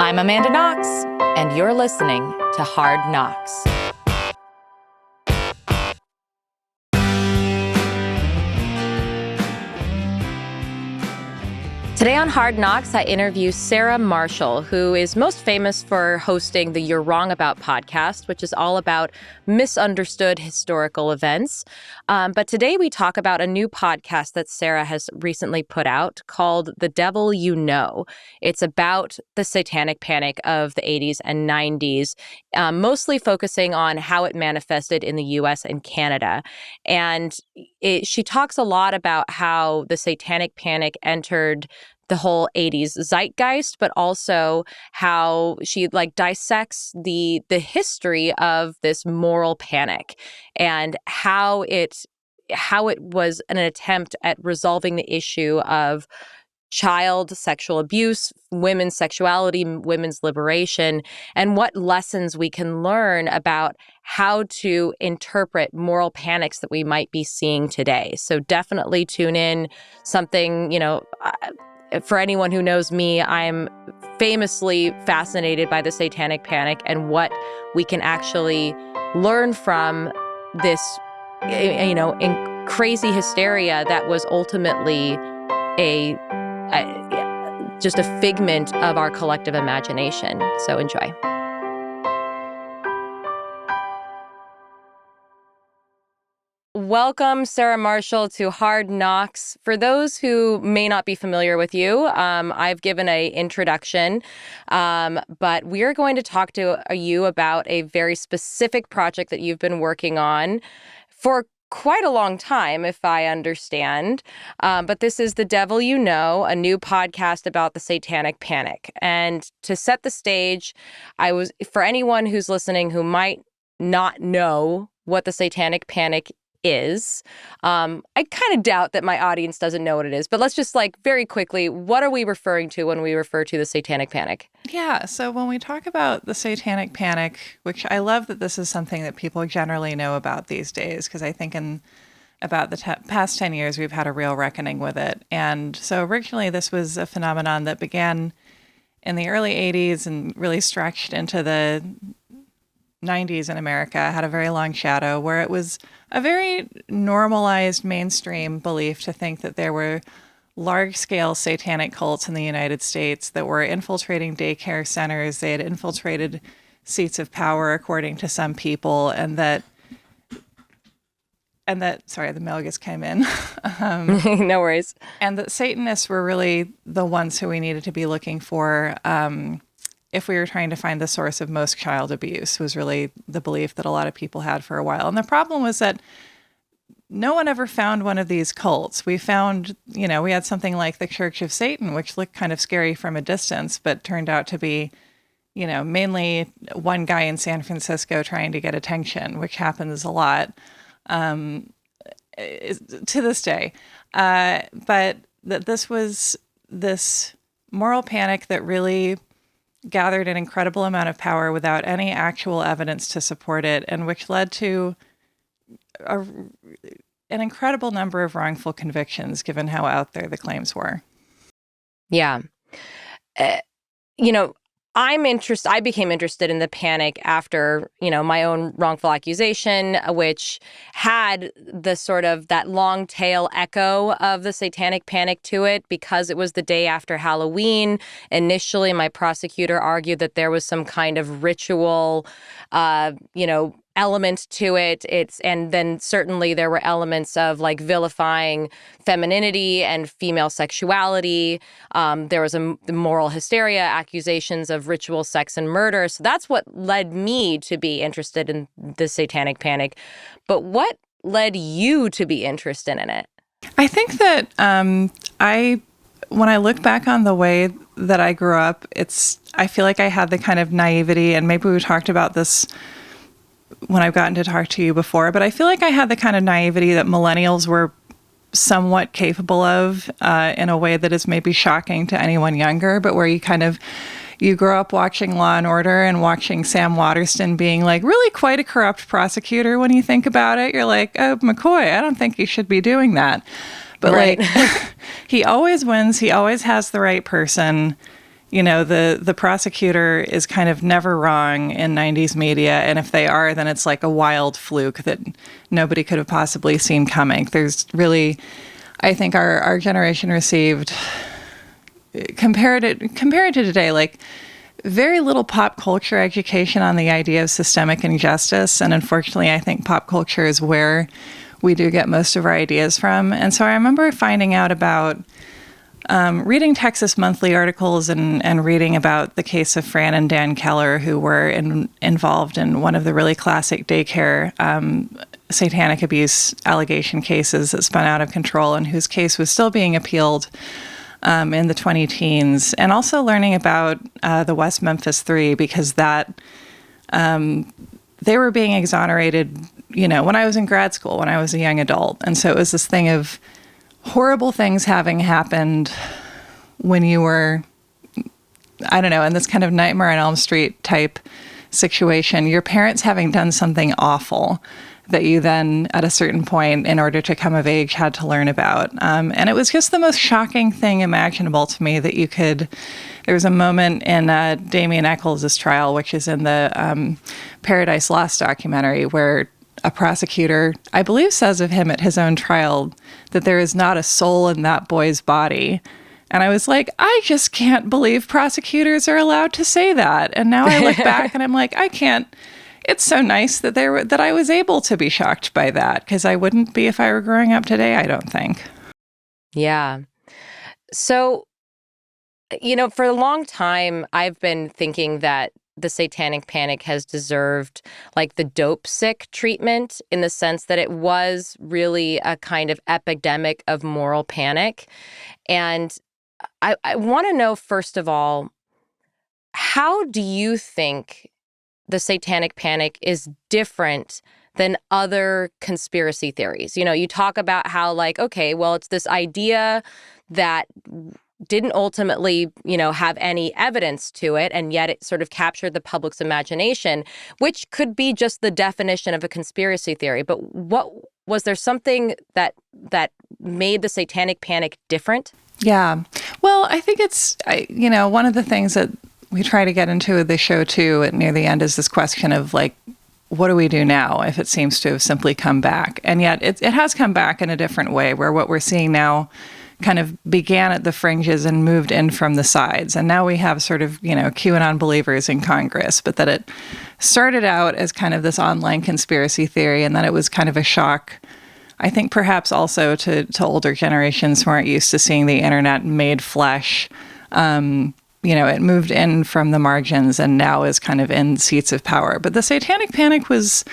I'm Amanda Knox, and you're listening to Hard Knocks. Today on Hard Knocks, I interview Sarah Marshall, who is most famous for hosting the You're Wrong About podcast, which is all about misunderstood historical events. But today we talk about a new podcast that Sarah has recently put out called The Devil You Know. It's about the Satanic Panic of the 80s and 90s, mostly focusing on how it manifested in the U.S. and Canada. And she talks a lot about how the Satanic Panic entered the whole 80s zeitgeist, but also how she dissects the history of this moral panic and how it was an attempt at resolving the issue of child sexual abuse, women's sexuality, women's liberation, and what lessons we can learn about how to interpret moral panics that we might be seeing today. So definitely tune in. Something, for anyone who knows me, I'm famously fascinated by the Satanic Panic and what we can actually learn from this, in crazy hysteria that was ultimately just a figment of our collective imagination. So enjoy. Welcome, Sarah Marshall, to Hard Knocks. For those who may not be familiar with you, I've given an introduction, but we're going to talk to you about a very specific project that you've been working on for quite a long time, if I understand. But this is The Devil You Know, a new podcast about the Satanic Panic. And to set the stage, for anyone who's listening who might not know what the Satanic Panic is, I kind of doubt that my audience doesn't know what it is, but let's just very quickly, what are we referring to when we refer to the Satanic Panic? Yeah, so when we talk about the Satanic Panic, which I love that this is something that people generally know about these days, because I think in about the past 10 years, we've had a real reckoning with it. And so originally this was a phenomenon that began in the early 80s and really stretched into the 90s in America, had a very long shadow, where it was a very normalized mainstream belief to think that there were large-scale satanic cults in the United States that were infiltrating daycare centers. They had infiltrated seats of power, according to some people, and that sorry, the mail just came in. No worries. And that Satanists were really the ones who we needed to be looking for if we were trying to find the source of most child abuse, was really the belief that a lot of people had for a while. And the problem was that no one ever found one of these cults. We found, we had something like the Church of Satan, which looked kind of scary from a distance, but turned out to be, mainly one guy in San Francisco trying to get attention, which happens a lot to this day. But that this was this moral panic that really gathered an incredible amount of power without any actual evidence to support it, and which led to an incredible number of wrongful convictions, given how out there the claims were. Yeah. I became interested in the panic after, my own wrongful accusation, which had the sort of that long tail echo of the Satanic Panic to it because it was the day after Halloween. Initially, my prosecutor argued that there was some kind of ritual, element to it. And then certainly there were elements of vilifying femininity and female sexuality. There was the moral hysteria, accusations of ritual sex and murder. So that's what led me to be interested in the Satanic Panic. But what led you to be interested in it? I think that when I look back on the way that I grew up, I feel like I had the kind of naivety, and maybe we talked about this when I've gotten to talk to you before, but I feel like I had the kind of naivety that millennials were somewhat capable of in a way that is maybe shocking to anyone younger, but where you grow up watching Law and Order and watching Sam Waterston being really quite a corrupt prosecutor when you think about it. You're like, oh, McCoy, I don't think he should be doing that. But right. He always wins. He always has the right person. the prosecutor is kind of never wrong in 90s media. And if they are, then it's like a wild fluke that nobody could have possibly seen coming. There's really, I think our generation received, compared to today, like very little pop culture education on the idea of systemic injustice. And unfortunately, I think pop culture is where we do get most of our ideas from. And so I remember finding out about reading Texas Monthly articles and reading about the case of Fran and Dan Keller, who were involved in one of the really classic daycare satanic abuse allegation cases that spun out of control and whose case was still being appealed in the 20-teens, and also learning about the West Memphis Three, because that they were being exonerated, when I was in grad school, when I was a young adult. And so it was this thing of horrible things having happened when you were, I don't know, in this kind of Nightmare on Elm Street type situation, your parents having done something awful that you then, at a certain point, in order to come of age, had to learn about. And it was just the most shocking thing imaginable to me that you could. There was a moment in Damien Eccles' trial, which is in the Paradise Lost documentary, where a prosecutor, I believe, says of him at his own trial that there is not a soul in that boy's body. And I was like, I just can't believe prosecutors are allowed to say that. And now I look back and I'm like, I can't. It's so nice that that I was able to be shocked by that, because I wouldn't be if I were growing up today, I don't think. Yeah. So, for a long time, I've been thinking that the Satanic Panic has deserved like the dope sick treatment, in the sense that it was really a kind of epidemic of moral panic. And I want to know, first of all, how do you think the Satanic Panic is different than other conspiracy theories? You talk about how, like, okay, well, it's this idea that didn't ultimately, have any evidence to it, and yet it sort of captured the public's imagination, which could be just the definition of a conspiracy theory. But what was there something that made the Satanic Panic different? Yeah. Well, I think it's, one of the things that we try to get into the show too near the end is this question of, like, what do we do now if it seems to have simply come back? And yet it has come back in a different way, where what we're seeing now kind of began at the fringes and moved in from the sides. And now we have sort of, QAnon believers in Congress, but that it started out as kind of this online conspiracy theory, and then it was kind of a shock, I think perhaps also to older generations who aren't used to seeing the internet made flesh. It moved in from the margins and now is kind of in seats of power. But the Satanic Panic was,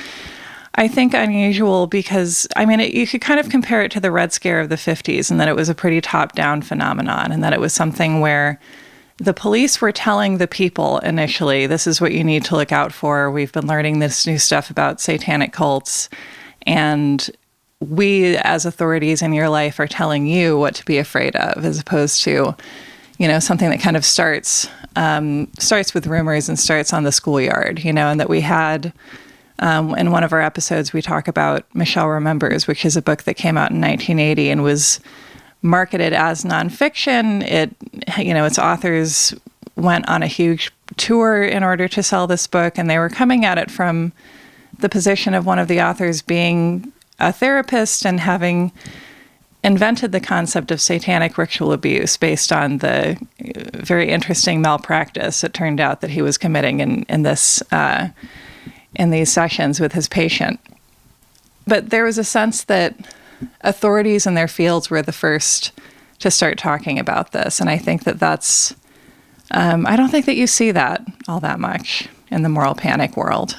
I think, unusual because, you could kind of compare it to the Red Scare of the 50s, and that it was a pretty top-down phenomenon, and that it was something where the police were telling the people initially, this is what you need to look out for. We've been learning this new stuff about satanic cults, and we, as authorities in your life, are telling you what to be afraid of, as opposed to something that kind of starts with rumors and starts on the schoolyard, and that we had, in one of our episodes, we talk about Michelle Remembers, which is a book that came out in 1980 and was marketed as nonfiction. Its authors went on a huge tour in order to sell this book, and they were coming at it from the position of one of the authors being a therapist and having invented the concept of satanic ritual abuse based on the very interesting malpractice it turned out that he was committing in these sessions with his patient. But there was a sense that authorities in their fields were the first to start talking about this, and I think that's I don't think that you see that all that much in the moral panic world.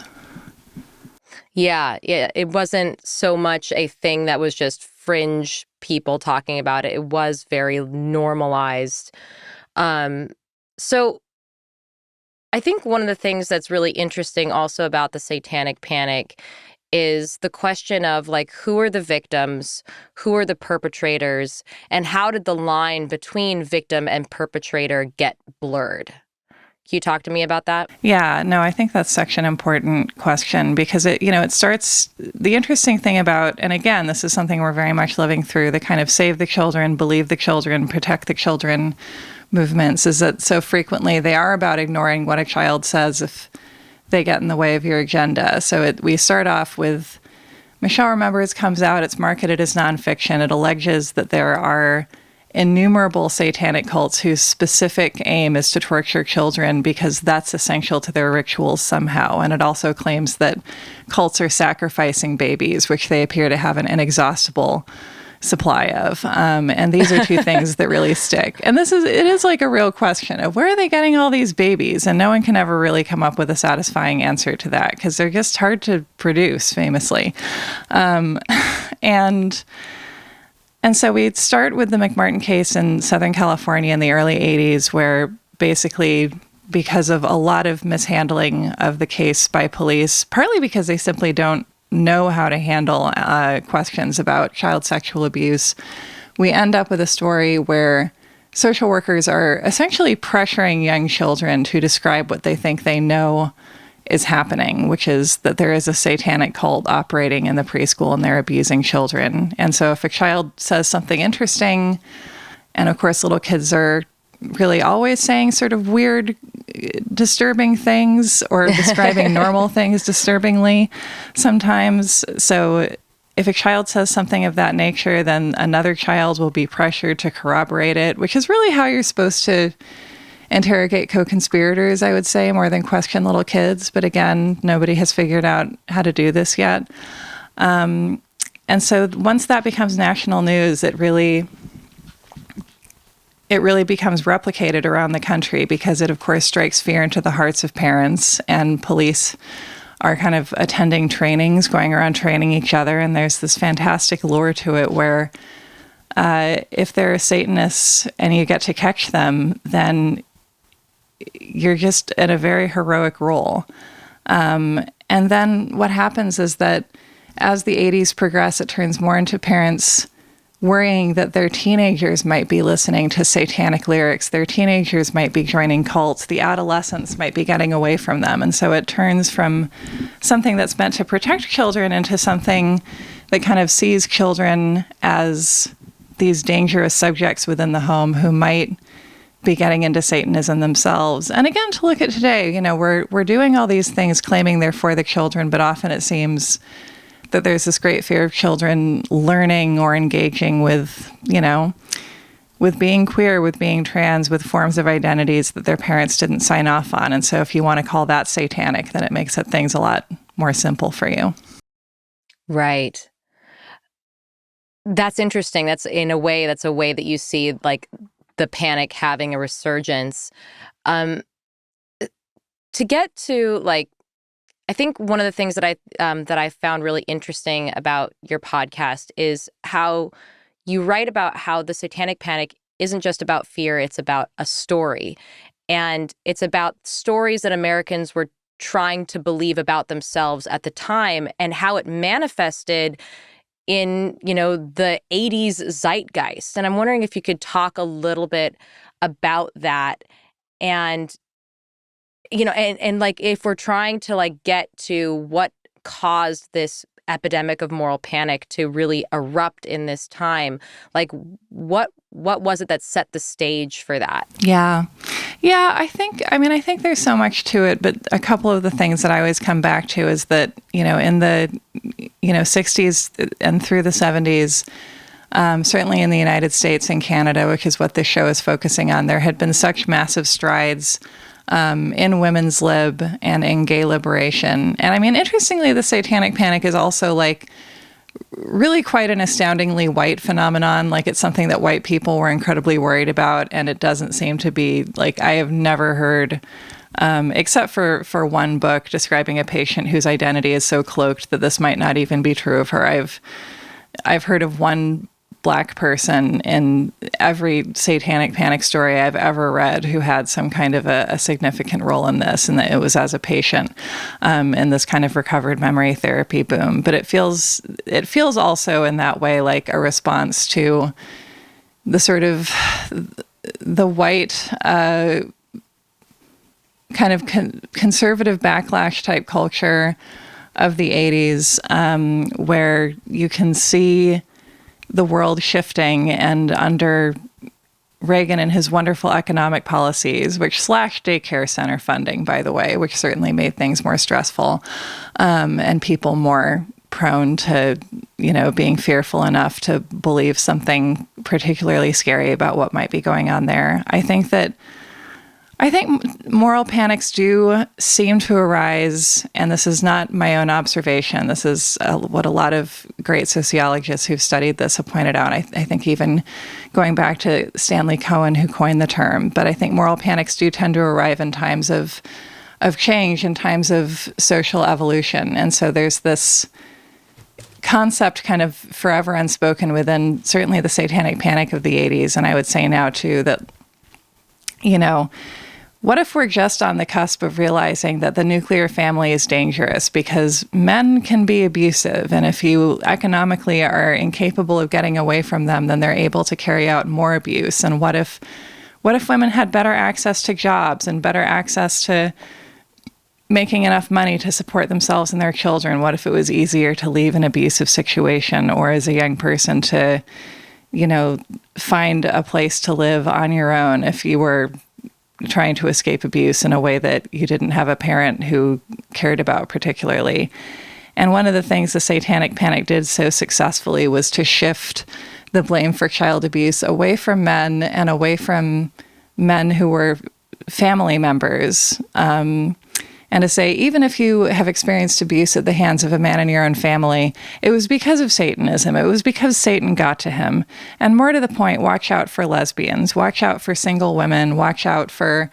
Yeah, it wasn't so much a thing that was just fringe people talking about it. It was very normalized. So I think one of the things that's really interesting also about the Satanic Panic is the question of, like, who are the victims, who are the perpetrators, and how did the line between victim and perpetrator get blurred? Can you talk to me about that? Yeah, no, I think that's such an important question because it starts, the interesting thing about, and again, this is something we're very much living through, the kind of save the children, believe the children, protect the children movements is that so frequently they are about ignoring what a child says if they get in the way of your agenda. So we start off with Michelle Remembers comes out, it's marketed as nonfiction. It alleges that there are innumerable satanic cults whose specific aim is to torture children because that's essential to their rituals somehow. And it also claims that cults are sacrificing babies, which they appear to have an inexhaustible supply of. And these are two things that really stick. And it is like a real question of where are they getting all these babies? And no one can ever really come up with a satisfying answer to that because they're just hard to produce, famously. And so we'd start with the McMartin case in Southern California in the early 80s, where basically because of a lot of mishandling of the case by police, partly because they simply don't know how to handle questions about child sexual abuse, we end up with a story where social workers are essentially pressuring young children to describe what they think they know is happening, which is that there is a satanic cult operating in the preschool and they're abusing children. And so if a child says something interesting, and of course little kids are really always saying sort of weird, disturbing things or describing normal things disturbingly sometimes. So if a child says something of that nature, then another child will be pressured to corroborate it, which is really how you're supposed to interrogate co-conspirators, I would say, more than question little kids. But again, nobody has figured out how to do this yet. And so once that becomes national news, it really becomes replicated around the country because it, of course, strikes fear into the hearts of parents, and police are kind of attending trainings, going around training each other. And there's this fantastic lore to it where if they're Satanists and you get to catch them, then you're just in a very heroic role. And then what happens is that as the 80s progress, it turns more into parents worrying that their teenagers might be listening to satanic lyrics, their teenagers might be joining cults, the adolescents might be getting away from them. And so it turns from something that's meant to protect children into something that kind of sees children as these dangerous subjects within the home who might be getting into Satanism themselves. And again, to look at today, you know, we're doing all these things claiming they're for the children, but often it seems that there's this great fear of children learning or engaging with, you know, with being queer, with being trans, with forms of identities that their parents didn't sign off on. And so if you want to call that satanic, then it makes things a lot more simple for you. Right. That's interesting. That's a way that you see like the panic having a resurgence. To get to like, I think one of the things that I found really interesting about your podcast is how you write about how the Satanic Panic isn't just about fear, it's about a story. And it's about stories that Americans were trying to believe about themselves at the time and how it manifested in, you know, the 80s zeitgeist. And I'm wondering if you could talk a little bit about that and, you know, and like if we're trying to like get to what caused this epidemic of moral panic to really erupt in this time, like what was it that set the stage for that? Yeah, I think there's so much to it, but a couple of the things that I always come back to is that, you know, in the, you know, 60s and through the 70s, certainly in the United States and Canada, which is what this show is focusing on, there had been such massive strides in women's lib and in gay liberation. And I mean, interestingly, the Satanic Panic is also like really quite an astoundingly white phenomenon. Like it's something that white people were incredibly worried about. And it doesn't seem to be like, I have never heard, except for one book describing a patient whose identity is so cloaked that this might not even be true of her. I've heard of one Black person in every Satanic Panic story I've ever read who had some kind of a significant role in this, and that it was as a patient in this kind of recovered memory therapy boom. But it feels also in that way like a response to the sort of the white kind of conservative backlash type culture of the 80s, where you can see the world shifting and under Reagan and his wonderful economic policies, which slashed daycare center funding, by the way, which certainly made things more stressful, and people more prone to, being fearful enough to believe something particularly scary about what might be going on there. I think moral panics do seem to arise, and this is not my own observation. This is what a lot of great sociologists who've studied this have pointed out. I think even going back to Stanley Cohen, who coined the term, but I think moral panics do tend to arrive in times of change, in times of social evolution. And so there's this concept kind of forever unspoken within certainly the Satanic Panic of the 80s, and I would say now too that, what if we're just on the cusp of realizing that the nuclear family is dangerous because men can be abusive, and if you economically are incapable of getting away from them, then they're able to carry out more abuse? And what if women had better access to jobs and better access to making enough money to support themselves and their children? What if it was easier to leave an abusive situation, or as a young person to, find a place to live on your own if you were trying to escape abuse in a way that you didn't have a parent who cared about particularly? And one of the things the Satanic Panic did so successfully was to shift the blame for child abuse away from men and away from men who were family members. And to say, even if you have experienced abuse at the hands of a man in your own family, it was because of Satanism. It was because Satan got to him. And more to the point, watch out for lesbians, watch out for single women, watch out for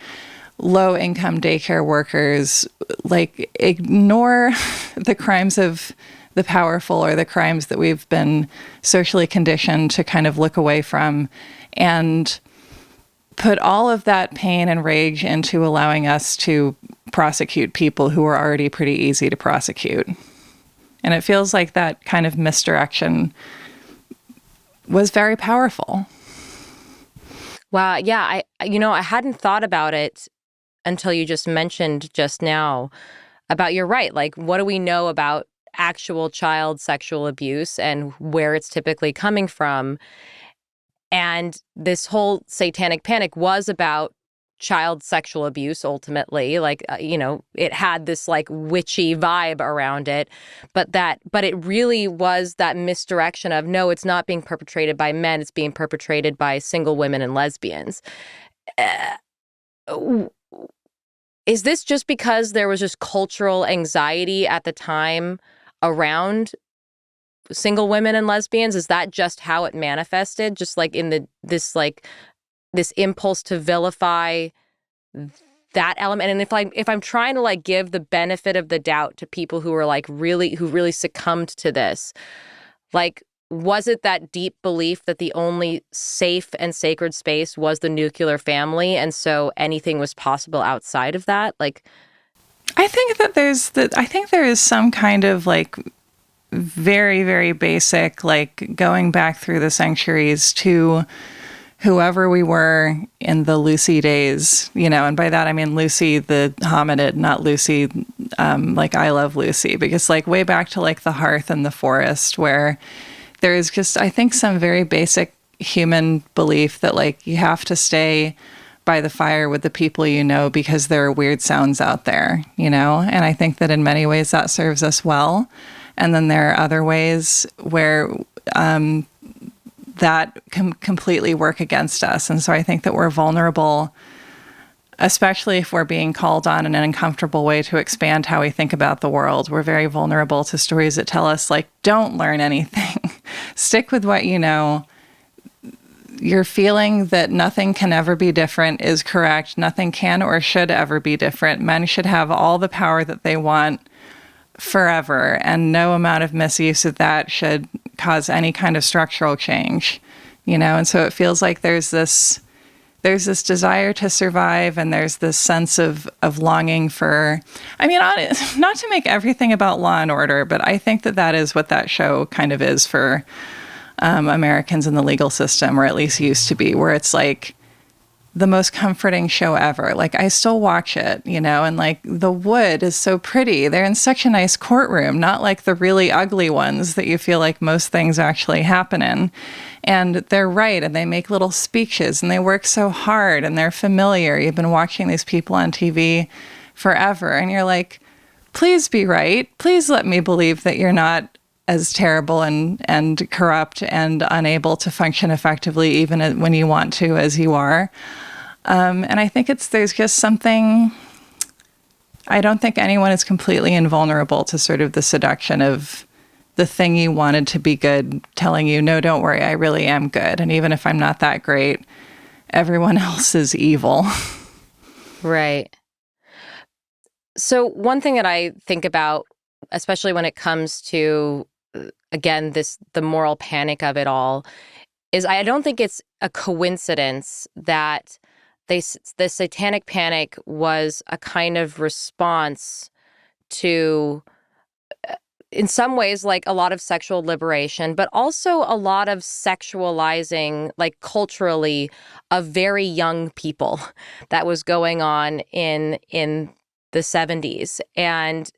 low-income daycare workers. Like, ignore the crimes of the powerful or the crimes that we've been socially conditioned to kind of look away from, and put all of that pain and rage into allowing us to prosecute people who are already pretty easy to prosecute. And it feels like that kind of misdirection was very powerful. Wow. Yeah. I hadn't thought about it until you just mentioned just now about, you're right. Like, what do we know about actual child sexual abuse and where it's typically coming from? And this whole Satanic Panic was about child sexual abuse ultimately. Like, it had this like witchy vibe around it, but it really was that misdirection of, no, it's not being perpetrated by men, it's being perpetrated by single women and lesbians. Is this just because there was just cultural anxiety at the time around single women and lesbians? Is that just how it manifested? Just like in this impulse to vilify that element? And if I'm trying to like give the benefit of the doubt to people who are like who really succumbed to this, like, was it that deep belief that the only safe and sacred space was the nuclear family, and so anything was possible outside of that? Like, I think that there is some kind of like very, very basic, like going back through the centuries to whoever we were in the Lucy days, and by that I mean Lucy the hominid, not Lucy like I Love Lucy, because like way back to like the hearth and the forest, where there is just, I think, some very basic human belief that like you have to stay by the fire with the people because there are weird sounds out there, and I think that in many ways that serves us well. And then there are other ways where that can completely work against us. And so I think that we're vulnerable, especially if we're being called on in an uncomfortable way to expand how we think about the world. We're very vulnerable to stories that tell us, like, don't learn anything. Stick with what you know. Your feeling that nothing can ever be different is correct. Nothing can or should ever be different. Men should have all the power that they want forever, and no amount of misuse of that should cause any kind of structural change, and so it feels like there's this desire to survive, and there's this sense of longing for, not to make everything about Law and Order, but I think that is what that show kind of is for Americans in the legal system, or at least used to be, where it's like the most comforting show ever. Like, I still watch it, you know, and like the wood is so pretty. They're in such a nice courtroom, not like the really ugly ones that you feel like most things actually happen in. And they're right, and they make little speeches, and they work so hard, and they're familiar. You've been watching these people on TV forever, and you're like, please be right. Please let me believe that you're not as terrible and corrupt and unable to function effectively even when you want to as you are. And I think there's just something, I don't think anyone is completely invulnerable to sort of the seduction of the thing you wanted to be good, telling you, no, don't worry, I really am good. And even if I'm not that great, everyone else is evil. Right. So one thing that I think about, especially when it comes to, again, the moral panic of it all, is I don't think it's a coincidence that the Satanic Panic was a kind of response to, in some ways, like a lot of sexual liberation, but also a lot of sexualizing, like culturally, of very young people that was going on in the 70s. And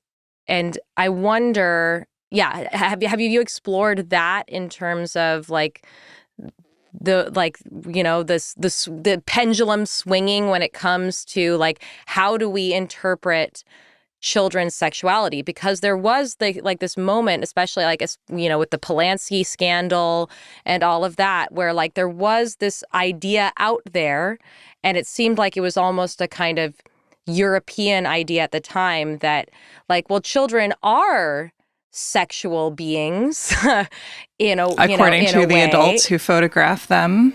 I wonder, yeah, have you explored that in terms of like the, like, you know, the pendulum swinging when it comes to like how do we interpret children's sexuality? Because there was this moment, especially like, you know, with the Polanski scandal and all of that, where like there was this idea out there, and it seemed like it was almost a kind of European idea at the time that like, well, children are sexual beings, According to the adults who photograph them.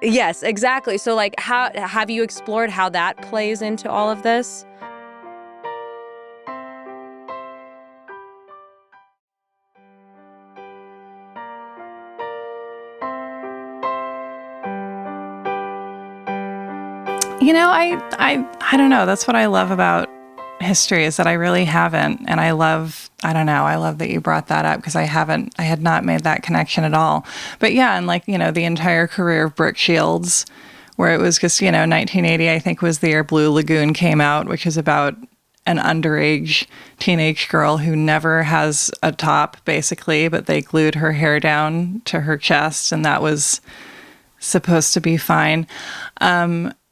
Yes, exactly. So like, how have you explored how that plays into all of this? You know, I don't know. That's what I love about history, is that I really haven't. And I love that you brought that up, because I had not made that connection at all. But yeah, and like, you know, the entire career of Brooke Shields, where it was just, you know, 1980, I think, was the year Blue Lagoon came out, which is about an underage teenage girl who never has a top, basically, but they glued her hair down to her chest, and that was supposed to be fine.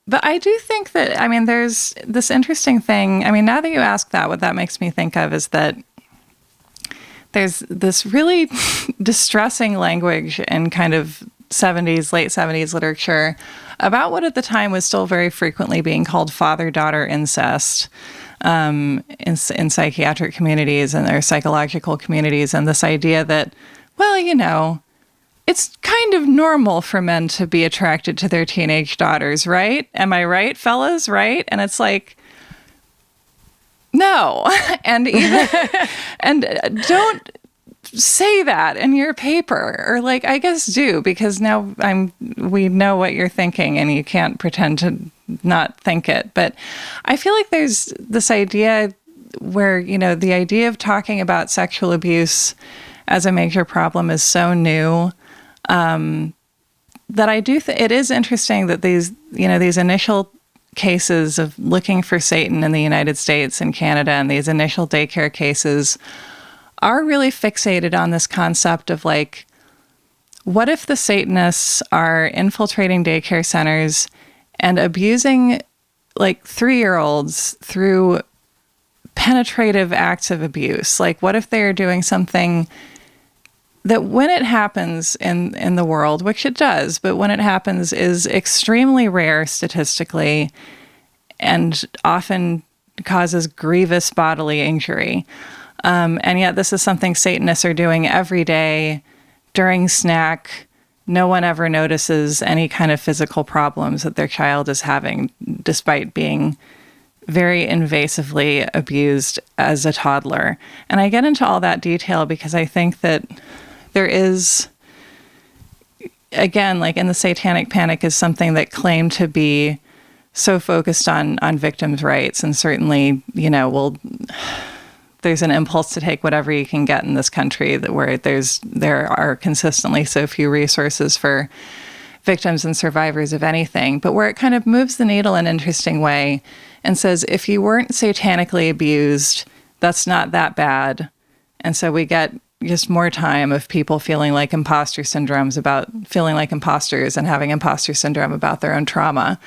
But I do think that, I mean, there's this interesting thing. I mean, now that you ask that, what that makes me think of is that there's this really distressing language in kind of late 70s literature about what at the time was still very frequently being called father-daughter incest in psychiatric communities and their psychological communities. And this idea that, well, you know, it's kind of normal for men to be attracted to their teenage daughters, right? Am I right, fellas? Right? And it's like, no. And even, and don't say that in your paper, or like, I guess do, because now we know what you're thinking and you can't pretend to not think it. But I feel like there's this idea where, you know, the idea of talking about sexual abuse as a major problem is so new. That I do think it is interesting that these initial cases of looking for Satan in the United States and Canada, and these initial daycare cases are really fixated on this concept of like, what if the Satanists are infiltrating daycare centers and abusing like 3-year-olds through penetrative acts of abuse? Like, what if they are doing something that, when it happens in the world, which it does, but when it happens is extremely rare statistically and often causes grievous bodily injury. And yet this is something Satanists are doing every day during snack. No one ever notices any kind of physical problems that their child is having, despite being very invasively abused as a toddler. And I get into all that detail because I think that there is, again, like in the Satanic Panic, is something that claimed to be so focused on victims' rights. And certainly, you know, there's an impulse to take whatever you can get in this country, that where there are consistently so few resources for victims and survivors of anything, but where it kind of moves the needle in an interesting way and says, if you weren't satanically abused, that's not that bad. And so we get just more time of people feeling like imposter syndromes about feeling like imposters and having imposter syndrome about their own trauma.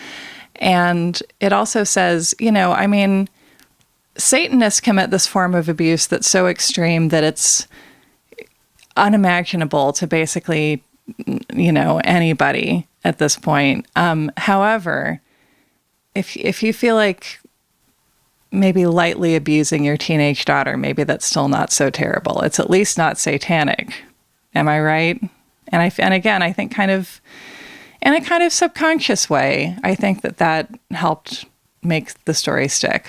And it also says, I mean, Satanists commit this form of abuse that's so extreme that it's unimaginable to basically, anybody at this point. However, if you feel like maybe lightly abusing your teenage daughter, maybe that's still not so terrible. It's at least not satanic. Am I right? And again, I think kind of in a kind of subconscious way, I think that helped make the story stick.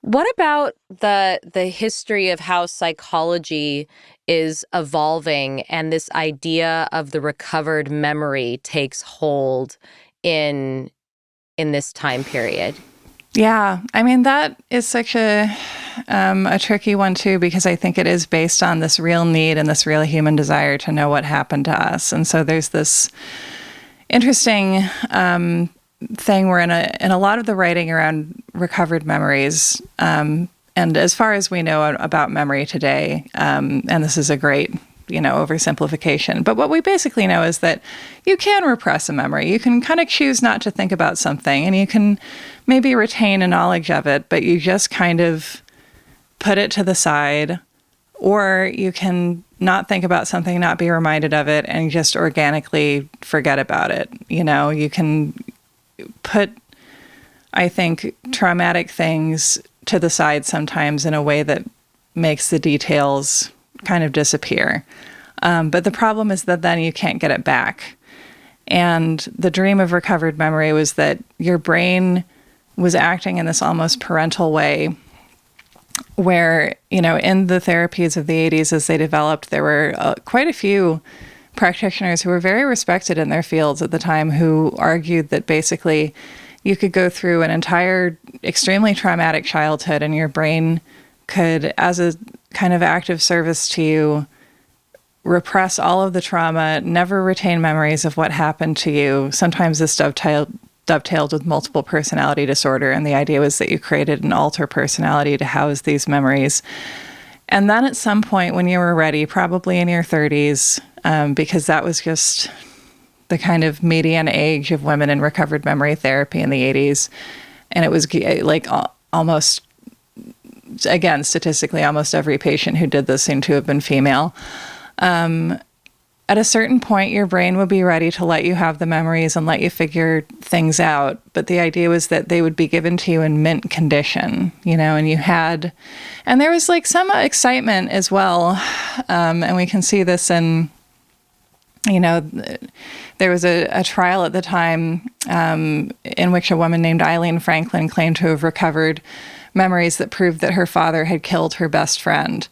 What about the history of how psychology is evolving and this idea of the recovered memory takes hold in this time period? Yeah, I mean, that is such a tricky one, too, because I think it is based on this real need and this real human desire to know what happened to us. And so there's this interesting thing where in a lot of the writing around recovered memories, and as far as we know about memory today, and this is a great oversimplification. But what we basically know is that you can repress a memory. You can kind of choose not to think about something, and you can maybe retain a knowledge of it, but you just kind of put it to the side, or you can not think about something, not be reminded of it, and just organically forget about it. You can put, I think, traumatic things to the side sometimes in a way that makes the details kind of disappear. But the problem is that then you can't get it back. And the dream of recovered memory was that your brain was acting in this almost parental way where, in the therapies of the 80s as they developed, there were quite a few practitioners who were very respected in their fields at the time who argued that basically you could go through an entire extremely traumatic childhood and your brain could, as a kind of active service to you, repress all of the trauma, never retain memories of what happened to you. Sometimes this dovetailed with multiple personality disorder, and the idea was that you created an alter personality to house these memories. And then at some point when you were ready, probably in your 30s, because that was just the kind of median age of women in recovered memory therapy in the 80s, and it was like almost, again, statistically, almost every patient who did this seemed to have been female. At a certain point, your brain would be ready to let you have the memories and let you figure things out. But the idea was that they would be given to you in mint condition, and there was like some excitement as well. And we can see this in, there was a trial at the time in which a woman named Eileen Franklin claimed to have recovered memories that proved that her father had killed her best friend.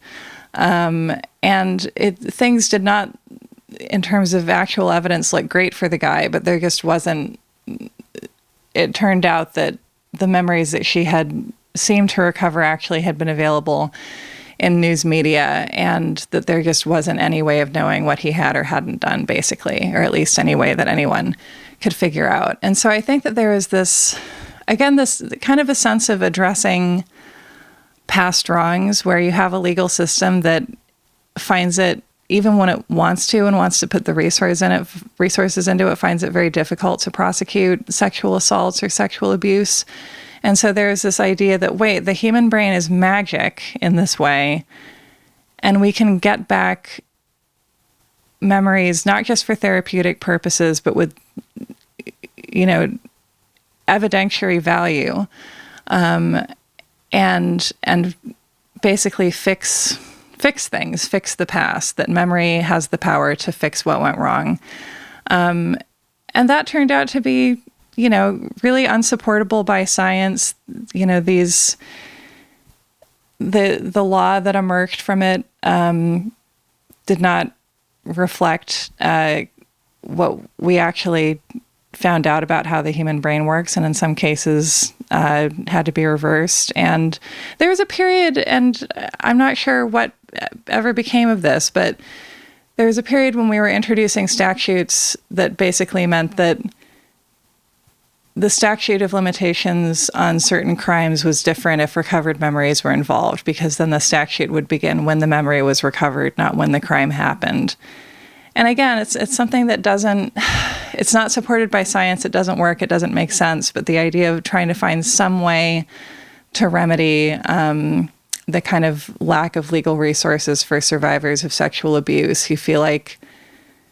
And things did not, in terms of actual evidence, look great for the guy, but there just wasn't. It turned out that the memories that she had seemed to recover actually had been available in news media, and that there just wasn't any way of knowing what he had or hadn't done, basically, or at least any way that anyone could figure out. And so I think that there was this kind of a sense of addressing past wrongs where you have a legal system that finds it, even when it wants to and wants to put the resources into it, finds it very difficult to prosecute sexual assaults or sexual abuse. And so there's this idea that, wait, the human brain is magic in this way, and we can get back memories, not just for therapeutic purposes, but with, evidentiary value, and basically fix things, fix the past, that memory has the power to fix what went wrong. And that turned out to be, really unsupportable by science. The law that emerged from it did not reflect what we actually found out about how the human brain works, and in some cases had to be reversed. And there was a period, and I'm not sure what ever became of this, but there was a period when we were introducing statutes that basically meant that the statute of limitations on certain crimes was different if recovered memories were involved, because then the statute would begin when the memory was recovered, not when the crime happened. And again, it's something that it's not supported by science. It doesn't work. It doesn't make sense. But the idea of trying to find some way to remedy the kind of lack of legal resources for survivors of sexual abuse, you feel like,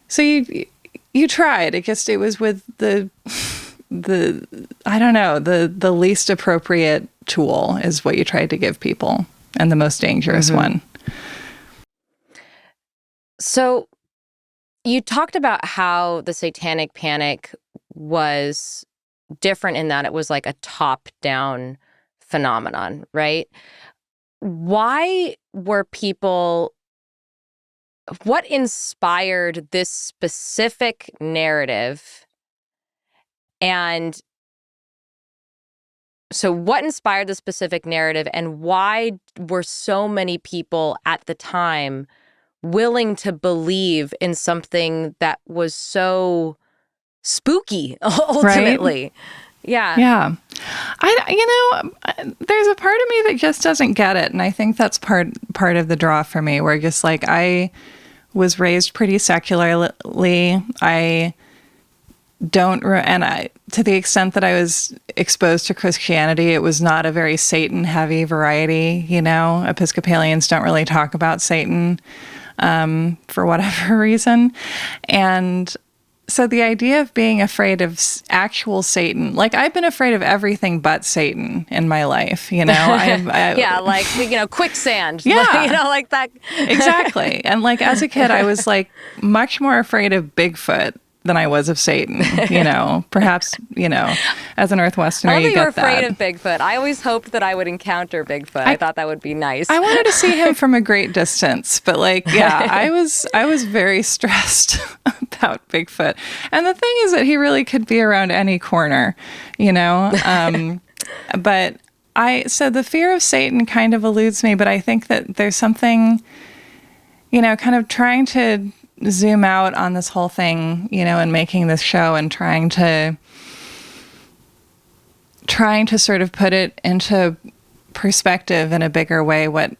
so you tried. It was with the least appropriate tool is what you tried to give people, and the most dangerous one. So you talked about how the Satanic Panic was different in that it was like a top-down phenomenon, right? Why were people... What inspired this specific narrative? And so what inspired the specific narrative, and why were so many people at the time willing to believe in something that was so spooky, ultimately? Right? Yeah. Yeah. There's a part of me that just doesn't get it. And I think that's part of the draw for me, where just like I was raised pretty secularly. To the extent that I was exposed to Christianity, it was not a very Satan-heavy variety. Episcopalians don't really talk about Satan for whatever reason. And so the idea of being afraid of actual Satan, like I've been afraid of everything but Satan in my life, Yeah, like, quicksand. Yeah. Like that. Exactly. And like as a kid, I was like much more afraid of Bigfoot than I was of Satan, perhaps, as an Northwesterner, I love that you you were get that. afraid of Bigfoot. I always hoped that I would encounter Bigfoot. I thought that would be nice. I wanted to see him from a great distance, but I was very stressed about Bigfoot. And the thing is that he really could be around any corner, but so the fear of Satan kind of eludes me, but I think that there's something, kind of trying to zoom out on this whole thing, and making this show and trying to sort of put it into perspective in a bigger way. What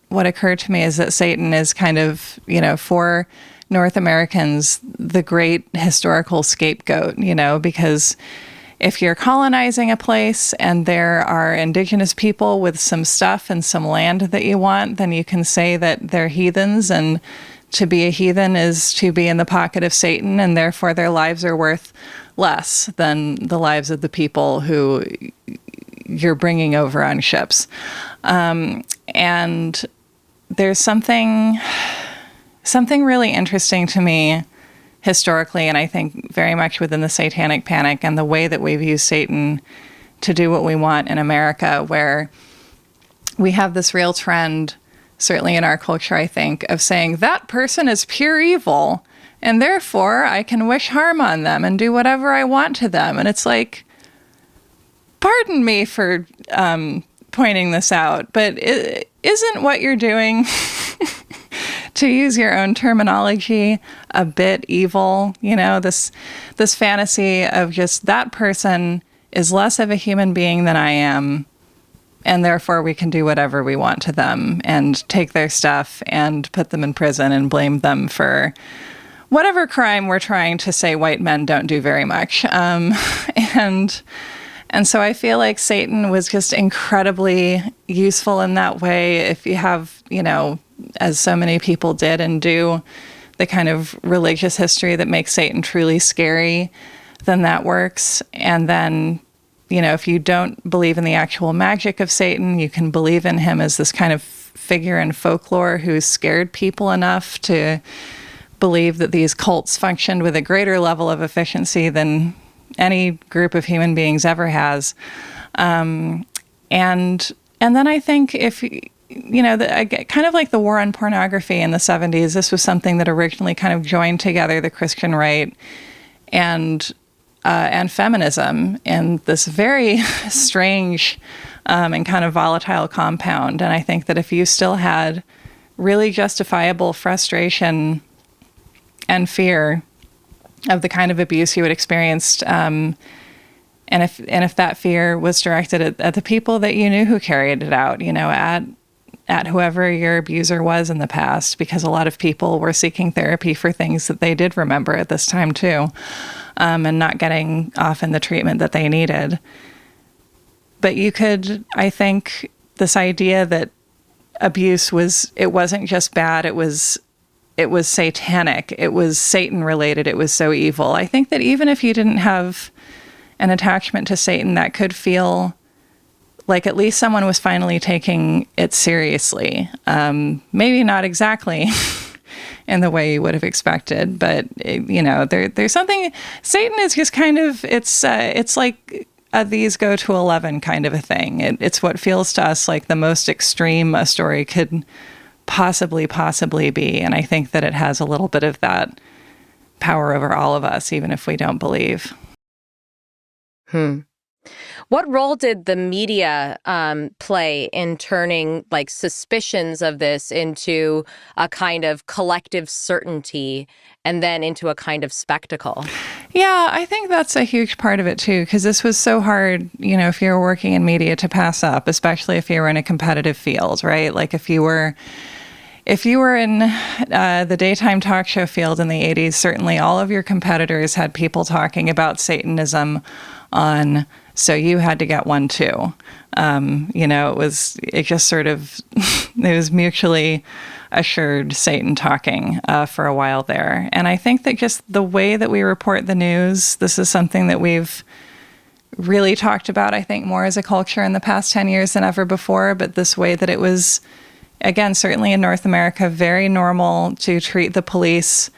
occurred to me is that Satan is kind of, for North Americans, the great historical scapegoat, because if you're colonizing a place and there are indigenous people with some stuff and some land that you want, then you can say that they're heathens, and to be a heathen is to be in the pocket of Satan, and therefore their lives are worth less than the lives of the people who you're bringing over on ships. And there's something really interesting to me historically, and I think very much within the Satanic Panic and the way that we've used Satan to do what we want in America, where we have this real trend, certainly in our culture, I think, of saying that person is pure evil, and therefore I can wish harm on them and do whatever I want to them. And it's like, pardon me for pointing this out, but isn't what you're doing, to use your own terminology, a bit evil? This fantasy of just that person is less of a human being than I am, and therefore we can do whatever we want to them and take their stuff and put them in prison and blame them for whatever crime we're trying to say white men don't do very much. And so I feel like Satan was just incredibly useful in that way. If you have, as so many people did and do, the kind of religious history that makes Satan truly scary, then that works. And then, if you don't believe in the actual magic of Satan, you can believe in him as this kind of figure in folklore who's scared people enough to believe that these cults functioned with a greater level of efficiency than any group of human beings ever has. And then I think if, kind of like the war on pornography in the 70s, this was something that originally kind of joined together the Christian right and feminism in this very strange and kind of volatile compound. And I think that if you still had really justifiable frustration and fear of the kind of abuse you had experienced. And if that fear was directed at the people that you knew who carried it out, at whoever your abuser was in the past, because a lot of people were seeking therapy for things that they did remember at this time too, and not getting often the treatment that they needed. But you could, I think, this idea that abuse wasn't just bad, it was satanic, it was Satan related, it was so evil. I think that even if you didn't have an attachment to Satan, that could feel like at least someone was finally taking it seriously. Maybe not exactly in the way you would have expected, but there's something. Satan is just kind of it's like these go to 11 kind of a thing. It's what feels to us like the most extreme a story could possibly be, and I think that it has a little bit of that power over all of us, even if we don't believe. What role did the media play in turning like suspicions of this into a kind of collective certainty and then into a kind of spectacle? Yeah, I think that's a huge part of it too, because this was so hard, if you were working in media, to pass up, especially if you were in a competitive field, right? Like if you were in the daytime talk show field in the 80s, certainly all of your competitors had people talking about Satanism on, so you had to get one too. It was mutually assured Satan talking for a while there. And I think that just the way that we report the news, this is something that we've really talked about, I think, more as a culture in the past 10 years than ever before. But this way that it was, again, certainly in North America, very normal to treat the police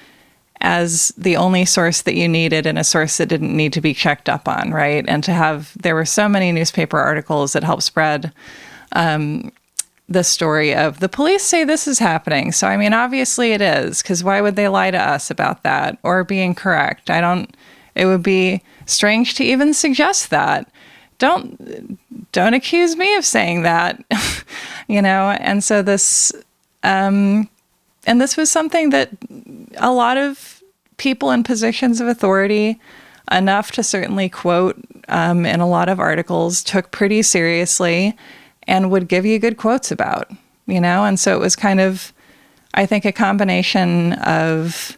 as the only source that you needed and a source that didn't need to be checked up on, right? And there were so many newspaper articles that helped spread the story of the police say this is happening. So, I mean, obviously it is, because why would they lie to us about that or be incorrect? It would be strange to even suggest that. Don't accuse me of saying that, And so this, and this was something that a lot of people in positions of authority, enough to certainly quote in a lot of articles, took pretty seriously and would give you good quotes about, And so it was kind of, I think, a combination of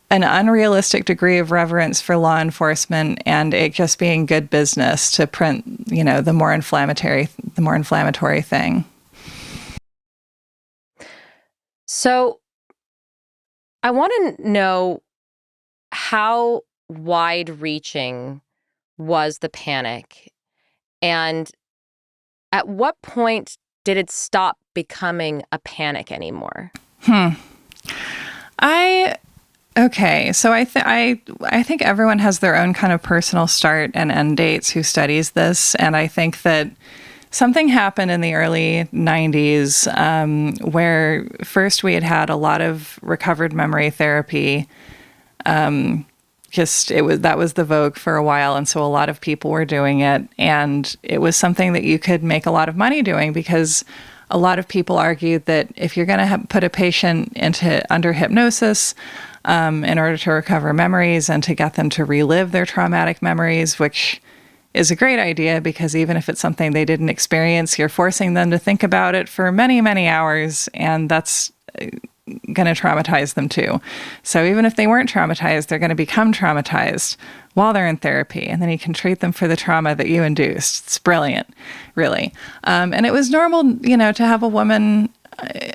an unrealistic degree of reverence for law enforcement and it just being good business to print, the more inflammatory thing. So I want to know, how wide-reaching was the panic? And at what point did it stop becoming a panic anymore? Okay, so I think everyone has their own kind of personal start and end dates who studies this, and I think that something happened in the early 90s where first we had a lot of recovered memory therapy. That was the vogue for a while, and so a lot of people were doing it, and it was something that you could make a lot of money doing, because a lot of people argued that if you're going to put a patient under hypnosis in order to recover memories and to get them to relive their traumatic memories, which is a great idea, because even if it's something they didn't experience, you're forcing them to think about it for many, many hours, and that's going to traumatize them too. So even if they weren't traumatized, they're going to become traumatized while they're in therapy, and then you can treat them for the trauma that you induced. It's brilliant, really. And it was normal, to have a woman,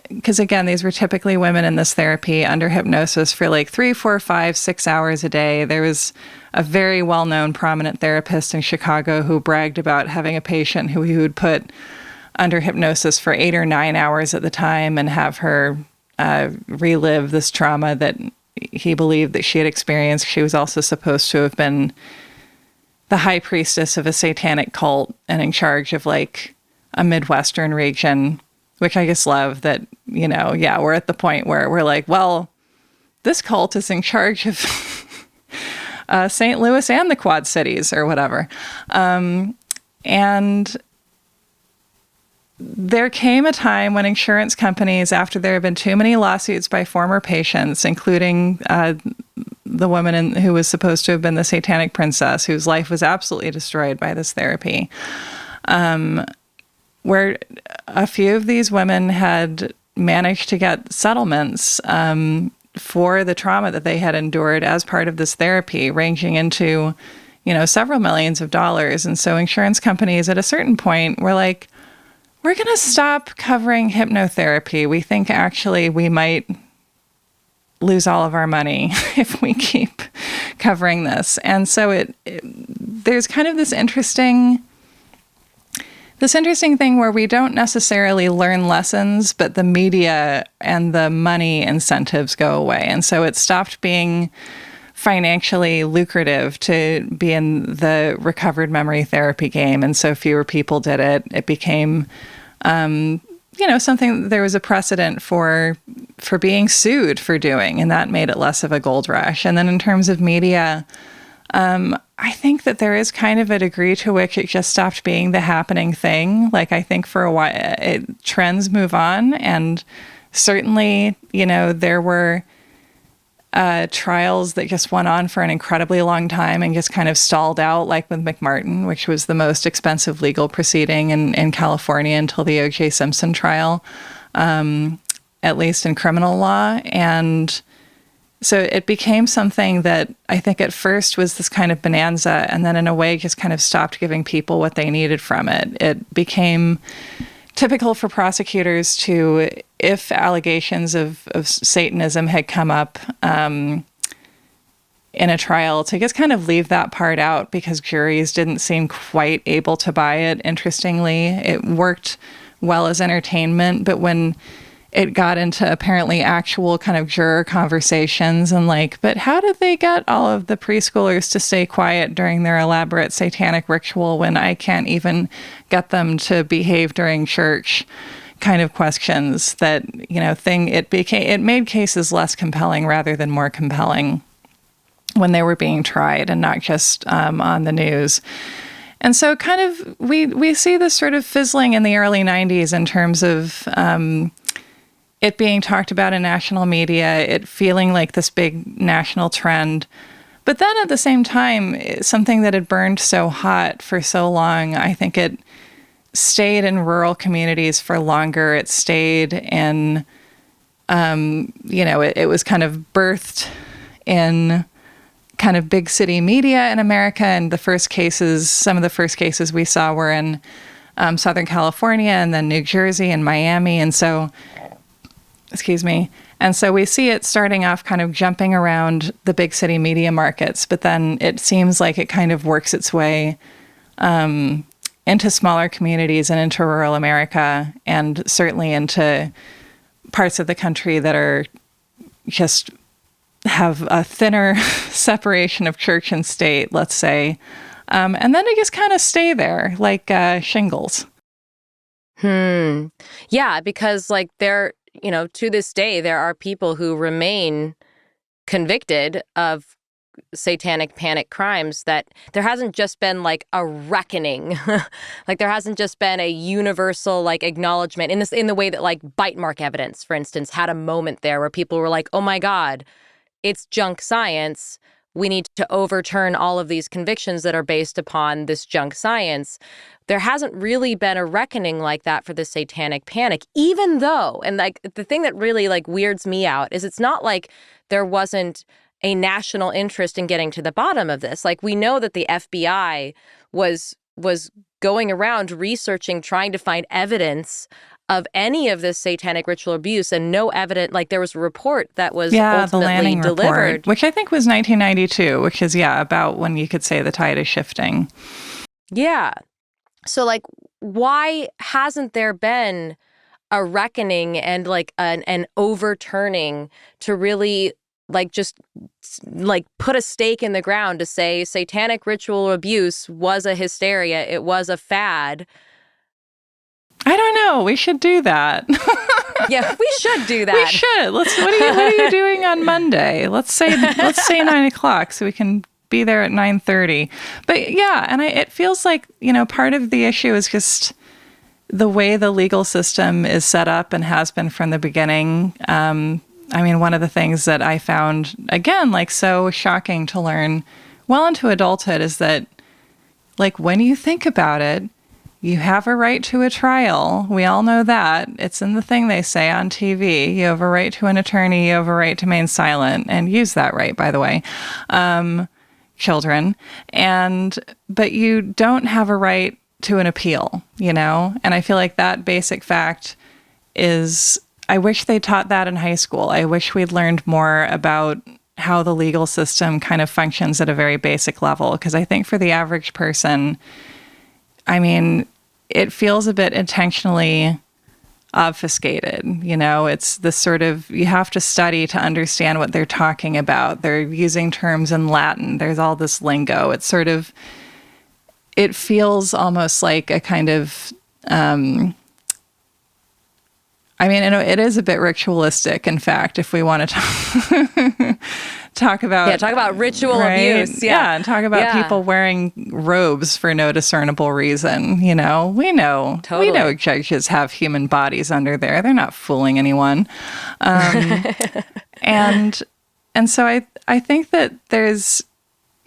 because again, these were typically women in this therapy under hypnosis for like 3, 4, 5, 6 hours a day. There was a very well-known prominent therapist in Chicago who bragged about having a patient who he would put under hypnosis for 8 or 9 hours at the time and have her relive this trauma that he believed that she had experienced. She was also supposed to have been the high priestess of a satanic cult and in charge of like a Midwestern region, which I just love that, we're at the point where we're like, well, this cult is in charge of St. Louis and the Quad Cities or whatever. And there came a time when insurance companies, after there had been too many lawsuits by former patients, including the woman who was supposed to have been the Satanic princess, whose life was absolutely destroyed by this therapy, where a few of these women had managed to get settlements for the trauma that they had endured as part of this therapy, ranging into, several millions of dollars. And so insurance companies at a certain point were like, we're going to stop covering hypnotherapy. We think actually we might lose all of our money if we keep covering this. And so there's kind of this interesting thing where we don't necessarily learn lessons, but the media and the money incentives go away. And so it stopped being financially lucrative to be in the recovered memory therapy game. And so fewer people did it. It became, something there was a precedent for being sued for doing, and that made it less of a gold rush. And then in terms of media, I think that there is kind of a degree to which it just stopped being the happening thing. Like, I think for a while, trends move on. And certainly, there were trials that just went on for an incredibly long time and just kind of stalled out, like with McMartin, which was the most expensive legal proceeding in California until the O.J. Simpson trial, at least in criminal law. And so it became something that I think at first was this kind of bonanza, and then in a way just kind of stopped giving people what they needed from it. It became typical for prosecutors to, if allegations of Satanism had come up in a trial, to just kind of leave that part out because juries didn't seem quite able to buy it. Interestingly, it worked well as entertainment, but when it got into apparently actual kind of juror conversations and but how did they get all of the preschoolers to stay quiet during their elaborate satanic ritual when I can't even get them to behave during church? Kind of questions that, it made cases less compelling rather than more compelling when they were being tried and not just on the news. And so kind of we see this sort of fizzling in the early 90s in terms of it being talked about in national media, it feeling like this big national trend. But then at the same time, something that had burned so hot for so long, I think it stayed in rural communities for longer. It stayed in, it was kind of birthed in kind of big city media in America. And some of the first cases we saw were in Southern California and then New Jersey and Miami. And so we see it starting off kind of jumping around the big city media markets, but then it seems like it kind of works its way into smaller communities and into rural America, and certainly into parts of the country that are just have a thinner separation of church and state, let's say. And then they just kind of stay there like shingles. Yeah, because to this day, there are people who remain convicted of satanic panic crimes that there hasn't just been a reckoning. There hasn't just been a universal acknowledgement in the way that bite mark evidence, for instance, had a moment there where people were like, oh my God, it's junk science. We need to overturn all of these convictions that are based upon this junk science. There hasn't really been a reckoning like that for the satanic panic, even though, and the thing that really weirds me out is it's not like there wasn't a national interest in getting to the bottom of this. We know that the FBI was going around researching, trying to find evidence of any of this satanic ritual abuse, and no evidence. There was a report that was ultimately the Lanning delivered, report, which I think was 1992, which is about when you could say the tide is shifting. Yeah. So why hasn't there been a reckoning and an overturning to really just put a stake in the ground to say satanic ritual abuse was a hysteria, it was a fad? I don't know. We should do that. Yeah, we should do that. We should. What are you doing on Monday? Let's say 9:00 so we can be there at 9:30. But yeah, and it feels like, part of the issue is just the way the legal system is set up and has been from the beginning. I mean, one of the things that I found, again, like so shocking to learn well into adulthood is that, like, when you think about it, you have a right to a trial. We all know that. It's in the thing they say on TV. You have a right to an attorney. You have a right to remain silent, and use that right, by the way, children. But you don't have a right to an appeal, you know? And I feel like that basic fact is, I wish they taught that in high school. I wish we'd learned more about how the legal system kind of functions at a very basic level. Because I think for the average person, I mean, it feels a bit intentionally obfuscated. You know, it's this sort of, you have to study to understand what they're talking about. They're using terms in Latin. There's all this lingo. It's sort of, it feels almost like a kind of, I mean, it is a bit ritualistic, in fact, if we want to talk about ritual abuse. Yeah, and talk about people wearing robes for no discernible reason. You know, we know judges have human bodies under there. They're not fooling anyone. And so I think that there's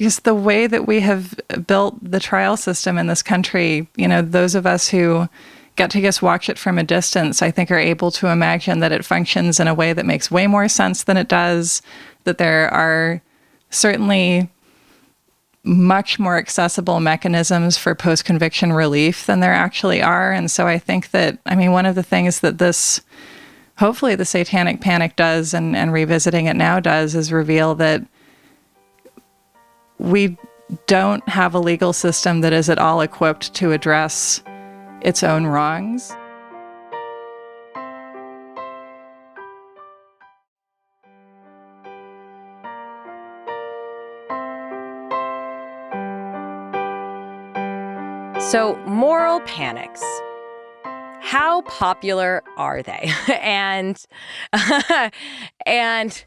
just the way that we have built the trial system in this country, you know, those of us who get to just watch it from a distance, I think are able to imagine that it functions in a way that makes way more sense than it does, that there are certainly much more accessible mechanisms for post-conviction relief than there actually are. And so I think that, I mean, one of the things that this, hopefully the Satanic Panic does, and revisiting it now does, is reveal that we don't have a legal system that is at all equipped to address its own wrongs. So, moral panics. How popular are they? and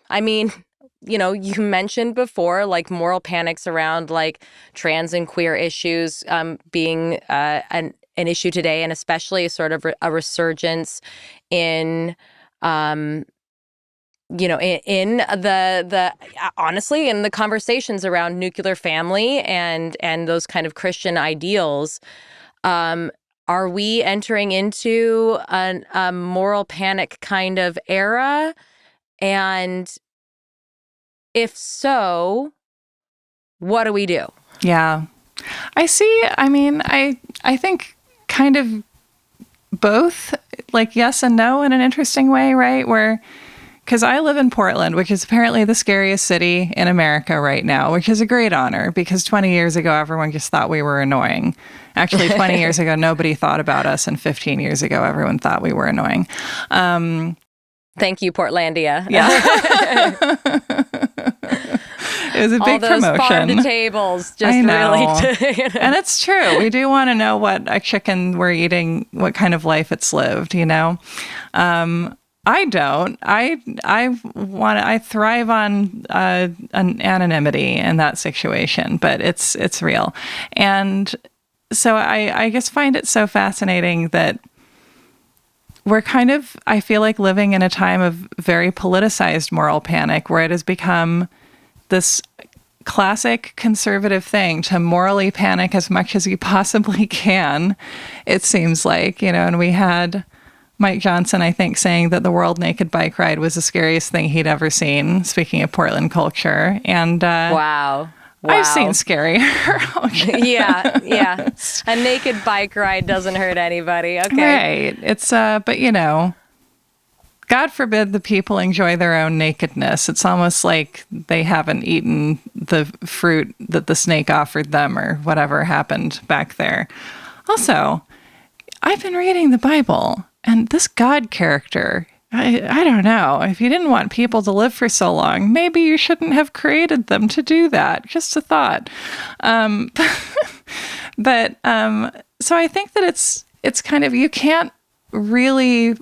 I mean, you know, you mentioned before, like, moral panics around, like, trans and queer issues being an issue today, and especially sort of a resurgence in, you know, in the honestly, in the conversations around nuclear family and those kind of Christian ideals. Are we entering into a moral panic kind of era? And if so, what do we do? Yeah. I mean, I think kind of both, like yes and no in an interesting way, right? Because I live in Portland, which is apparently the scariest city in America right now, which is a great honor, because 20 years ago, everyone just thought we were annoying. Actually, 20 years ago, nobody thought about us, and 15 years ago, everyone thought we were annoying. Thank you, Portlandia. Yeah. It was a big promotion. All those farm to tables, just I know. really. And it's true. We do want to know what a chicken we're eating, what kind of life it's lived, you know? I don't. I thrive on an anonymity in that situation, but it's real. And so I just find it so fascinating that we're kind of, I feel like, living in a time of very politicized moral panic, where it has become this classic conservative thing to morally panic as much as you possibly can, it seems like, you know. And we had Mike Johnson, I think, saying that the World Naked Bike Ride was the scariest thing he'd ever seen, speaking of Portland culture. And Wow. I've seen scarier. Yeah. A naked bike ride doesn't hurt anybody. Okay. Right. It's, but you know, God forbid the people enjoy their own nakedness. It's almost like they haven't eaten the fruit that the snake offered them, or whatever happened back there. Also, I've been reading the Bible, and this God character, I don't know. If you didn't want people to live for so long, maybe you shouldn't have created them to do that. Just a thought. But so I think that it's kind of, you can't really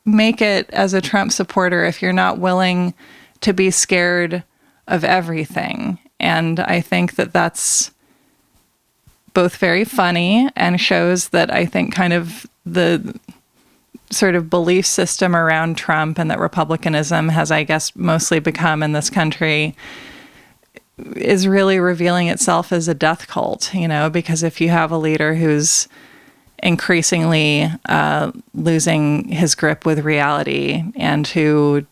make it as a Trump supporter if you're not willing to be scared of everything. And I think that that's both very funny and shows that I think kind of the sort of belief system around Trump and that Republicanism has, I guess, mostly become in this country is really revealing itself as a death cult, because if you have a leader who's increasingly losing his grip with reality and who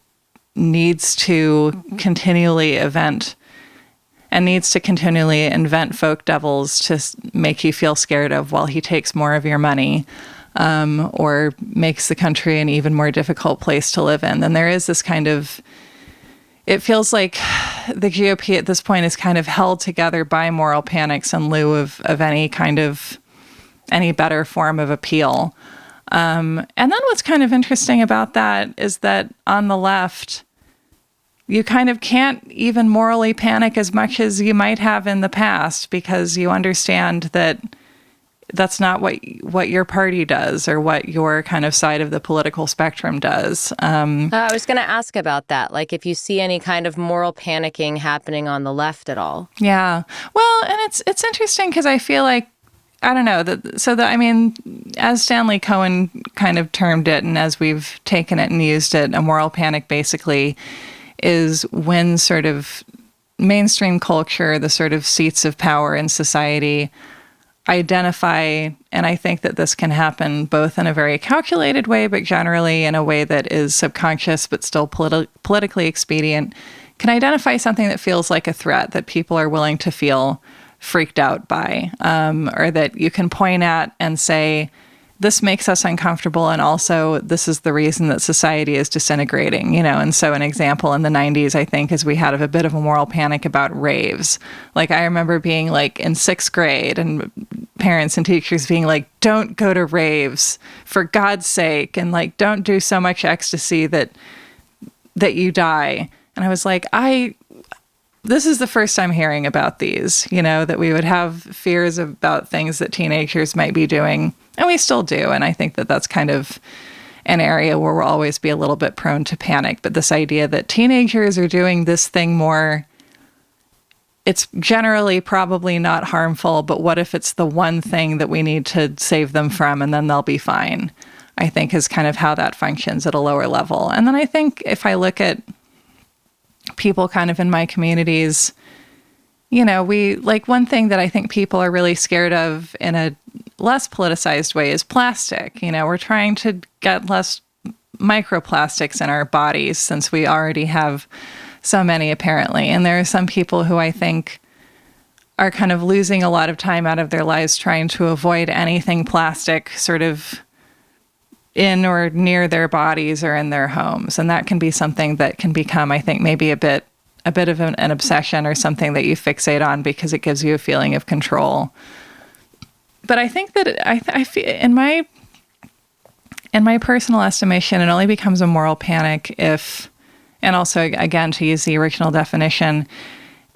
needs to continually invent folk devils to make you feel scared of while he takes more of your money, or makes the country an even more difficult place to live in, then there is this kind of, it feels like the GOP at this point is kind of held together by moral panics in lieu of any better form of appeal. And then what's kind of interesting about that is that on the left, you kind of can't even morally panic as much as you might have in the past, because you understand that that's not what your party does or what your kind of side of the political spectrum does. I was going to ask about that, like if you see any kind of moral panicking happening on the left at all. Yeah. Well, and it's interesting because I feel like, I don't know, as Stanley Cohen kind of termed it, and as we've taken it and used it, a moral panic basically is when sort of mainstream culture, the sort of seats of power in society, identify, and I think that this can happen both in a very calculated way, but generally in a way that is subconscious but still politically expedient, can identify something that feels like a threat that people are willing to feel freaked out by, or that you can point at and say, this makes us uncomfortable, and also this is the reason that society is disintegrating, And so an example in the 90s, I think, is we had a bit of a moral panic about raves. Like, I remember being like in 6th grade and parents and teachers being like, don't go to raves for God's sake, and like, don't do so much ecstasy that you die. And I was like, this is the first time hearing about these, that we would have fears about things that teenagers might be doing. And we still do. And I think that that's kind of an area where we'll always be a little bit prone to panic. But this idea that teenagers are doing this thing more, it's generally probably not harmful, but what if it's the one thing that we need to save them from and then they'll be fine, I think is kind of how that functions at a lower level. And then I think if I look at people kind of in my communities, we like, one thing that I think people are really scared of in a less politicized way is plastic. We're trying to get less microplastics in our bodies since we already have so many, apparently. And there are some people who I think are kind of losing a lot of time out of their lives trying to avoid anything plastic sort of in or near their bodies or in their homes. And that can be something that can become, I think, maybe a bit of an obsession or something that you fixate on because it gives you a feeling of control. But I think that I feel, in my personal estimation, it only becomes a moral panic if, and also, again, to use the original definition,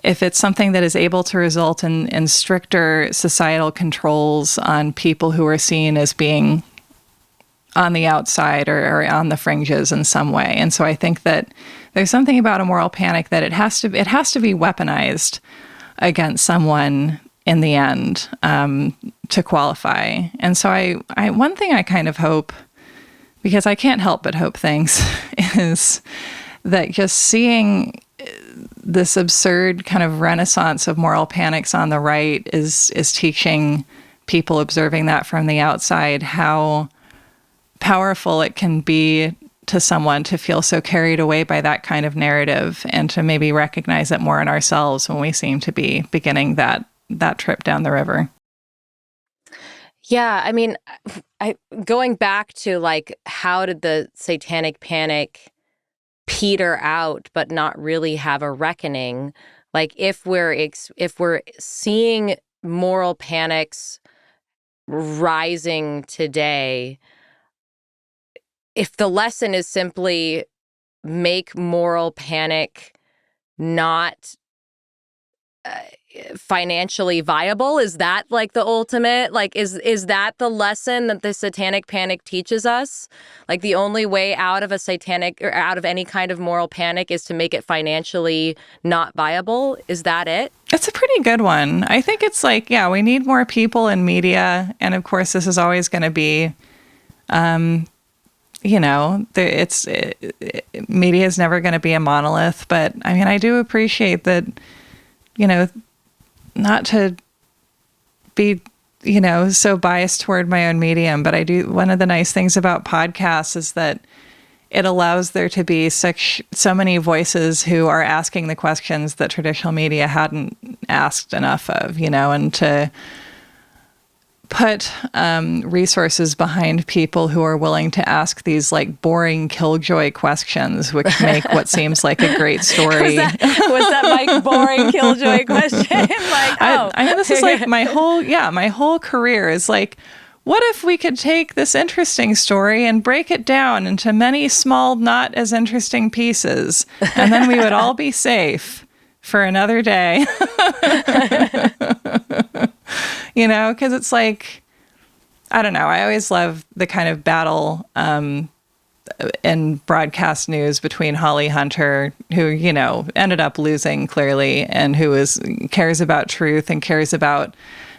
if it's something that is able to result in stricter societal controls on people who are seen as being on the outside or on the fringes in some way. And so I think that there's something about a moral panic that it has to be weaponized against someone in the end, to qualify. And so I one thing I kind of hope, because I can't help but hope things, is that just seeing this absurd kind of renaissance of moral panics on the right is teaching people observing that from the outside how powerful it can be to someone to feel so carried away by that kind of narrative, and to maybe recognize it more in ourselves when we seem to be beginning that trip down the river. Yeah, I mean, going back to like, how did the Satanic Panic peter out but not really have a reckoning? Like, if we're seeing moral panics rising today, if the lesson is simply make moral panic not financially viable? Is that like the ultimate? Like, is that the lesson that the Satanic Panic teaches us? Like, the only way out of a satanic or out of any kind of moral panic is to make it financially not viable? Is that it? It's a pretty good one. I think it's like, yeah, we need more people in media. And of course, this is always going to be, media is never going to be a monolith. But I mean, I do appreciate that, not to be, so biased toward my own medium, but one of the nice things about podcasts is that it allows there to be so many voices who are asking the questions that traditional media hadn't asked enough of, and to put resources behind people who are willing to ask these like boring killjoy questions, which make what seems like a great story. Was that my boring killjoy question? I mean, this is like my whole career is like, what if we could take this interesting story and break it down into many small, not as interesting pieces, and then we would all be safe for another day. Because it's like, I don't know. I always love the kind of battle in broadcast news between Holly Hunter, who, ended up losing clearly, and who cares about truth and cares about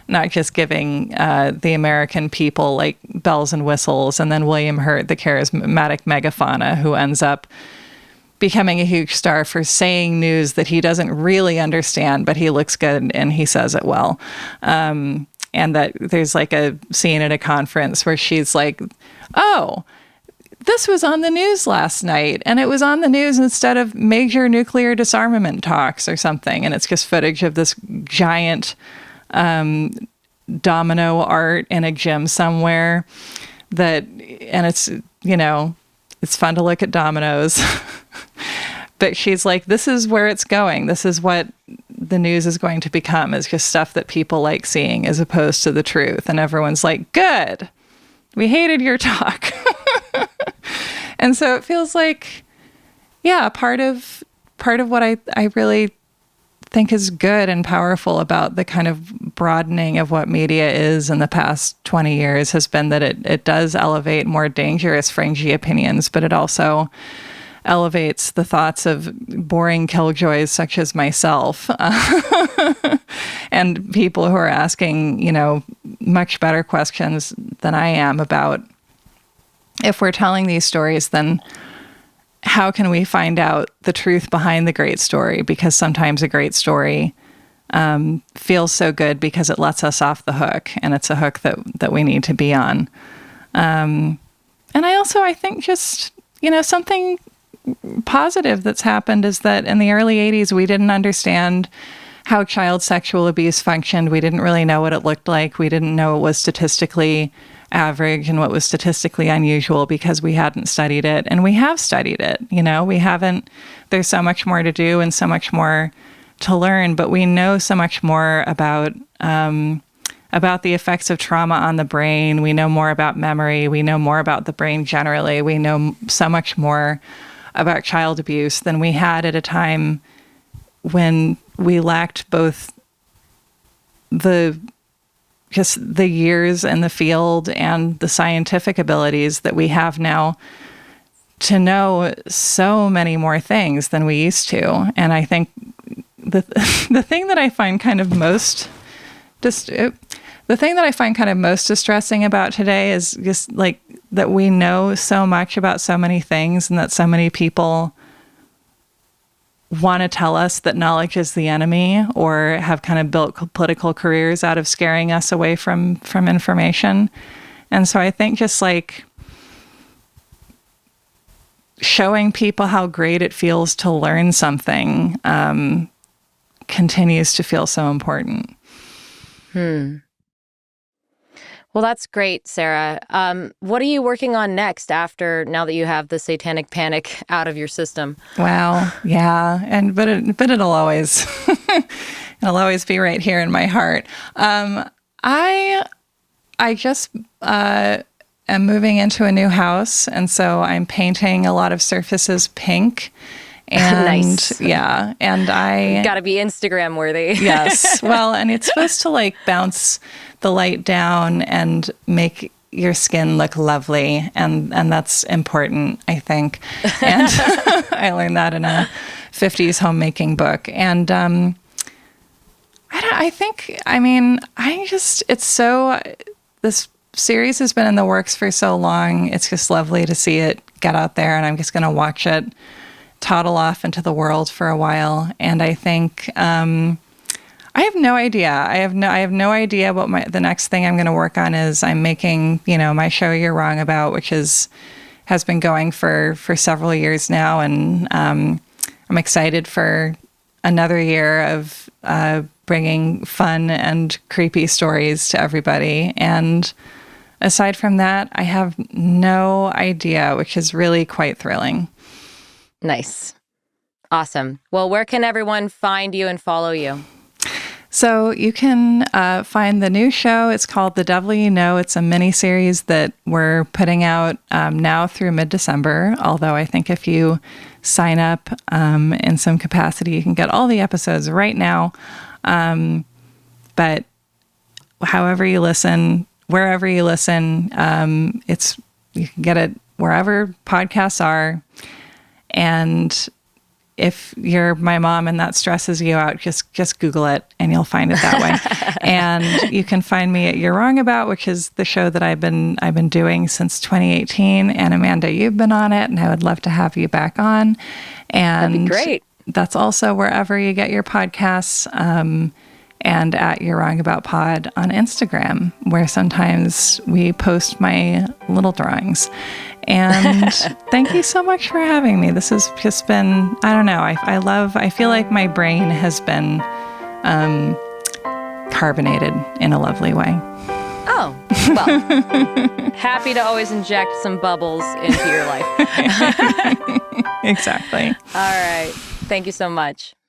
not just giving the American people like bells and whistles, and then William Hurt, the charismatic megafauna, who ends up becoming a huge star for saying news that he doesn't really understand, but he looks good and he says it well. And that there's like a scene at a conference where she's like, oh, this was on the news last night, and it was on the news instead of major nuclear disarmament talks or something. And it's just footage of this giant domino art in a gym somewhere and it's, it's fun to look at dominoes. But she's like, this is where it's going. This is what the news is going to become, is just stuff that people like seeing as opposed to the truth. And everyone's like, good, we hated your talk. And so it feels like, yeah, part of what I really think is good and powerful about the kind of broadening of what media is in the past 20 years has been that it does elevate more dangerous, fringy opinions, but it also elevates the thoughts of boring killjoys such as myself and people who are asking, much better questions than I am about, if we're telling these stories, then how can we find out the truth behind the great story? Because sometimes a great story feels so good because it lets us off the hook, and it's a hook that we need to be on. And I think just, something positive that's happened is that in the early 80s, we didn't understand how child sexual abuse functioned. We didn't really know what it looked like. We didn't know it was statistically average and what was statistically unusual because we hadn't studied it. And we have studied it. We haven't, there's so much more to do and so much more to learn, but we know so much more about the effects of trauma on the brain. We know more about memory. We know more about the brain generally. We know so much more about child abuse than we had at a time when we lacked both the years in the field and the scientific abilities that we have now to know so many more things than we used to. And I think the thing that I find kind of most distressing about today is just like that we know so much about so many things, and that so many people want to tell us that knowledge is the enemy, or have kind of built political careers out of scaring us away from information. And so I think just like showing people how great it feels to learn something continues to feel so important. Well, that's great, Sarah. What are you working on next now that you have the Satanic Panic out of your system? Wow. Yeah. But it'll always, it'll always be right here in my heart. I just, am moving into a new house. And so I'm painting a lot of surfaces pink. And Nice. yeah, and I Got to be Instagram worthy. yes. Well, and it's supposed to like bounce the light down and make your skin look lovely, and that's important, I think. And I learned that in a 50s homemaking book. And this series has been in the works for so long. It's just lovely to see it get out there, and I'm just going to watch it toddle off into the world for a while. And I think I have no idea. I have no idea what the next thing I'm going to work on is. I'm making, my show You're Wrong About, which has been going for several years now, and I'm excited for another year of bringing fun and creepy stories to everybody. And aside from that, I have no idea, which is really quite thrilling. Nice. Awesome. Well, where can everyone find you and follow you? So you can find the new show. It's called The Devil You Know. It's a mini-series that we're putting out now through mid-December, although I think if you sign up in some capacity, you can get all the episodes right now. But however you listen, wherever you listen, you can get it wherever podcasts are. And if you're my mom and that stresses you out, just Google it and you'll find it that way. And you can find me at You're Wrong About, which is the show that I've been doing since 2018. And Amanda, you've been on it, and I would love to have you back on. And that'd be great. That's also wherever you get your podcasts, and at You're Wrong About Pod on Instagram, where sometimes we post my little drawings. And thank you so much for having me. This has just been, I don't know, I feel like my brain has been carbonated in a lovely way. Oh, well, happy to always inject some bubbles into your life. Exactly. All right. Thank you so much.